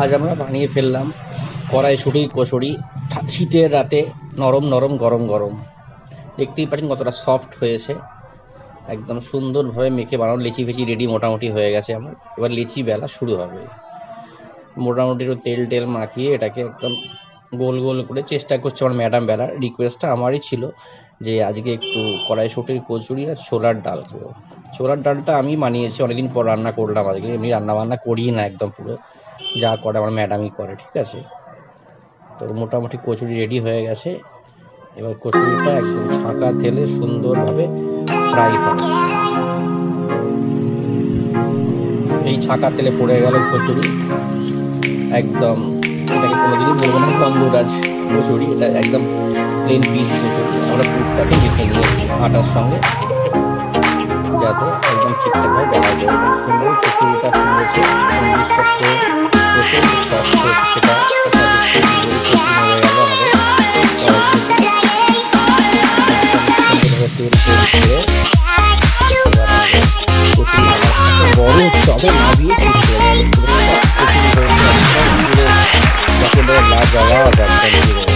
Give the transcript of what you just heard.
আজ আমরা বানিয়ে ফেললাম কড়াইশুঁটির কচুরি। শীতের রাতে নরম নরম গরম গরম, দেখতেই পাচ্ছেন কতটা সফট হয়েছে। একদম সুন্দরভাবে মেখে বানানো লেচি ফেচি রেডি মোটামুটি হয়ে গেছে আমার। এবার লেচি বেলা শুরু হবে। মোটামুটি একটু তেল টেল মাখিয়ে এটাকে একদম গোল গোল করে চেষ্টা করছে আমার ম্যাডাম বেলার। রিকোয়েস্টটা আমারই ছিল যে আজকে একটু কড়াইশুঁটির কচুরি আর ছোলার ডাল করবো। ছোলার ডালটা আমি বানিয়েছি, অনেকদিন পর রান্না করলাম আজকে। এমনি রান্না বান্না করি না, একদম পুরো যা করে আমার ম্যাডামই করে, ঠিক আছে। তো মোটামুটি কচুরি রেডি হয়ে গেছে। এবার কচুরিটা একদম ছাঁকা তেলে সুন্দরভাবে ফ্রাই হবে। এই ছাঁকা তেলে পড়ে গেল কচুরি, একদম এটাকে কোনোদিনই বলবো না গন্ধরাজ কচুরি, এটা একদম প্লেন পিস কচুরি। আমরা পুরটাকে মেখে নিয়েছি আটার সঙ্গে, যাতে একদম ঠিকঠাকভাবে বেলা যায়। সুন্দর কচুরিটা ফুলেছে, বিশ্বাস করে প্রচুর সফট হয়েছে সেটা হয়ে গেল আমাদের। তেল তেল করে বড় চবে নামিয়ে ঠিক করে গেল।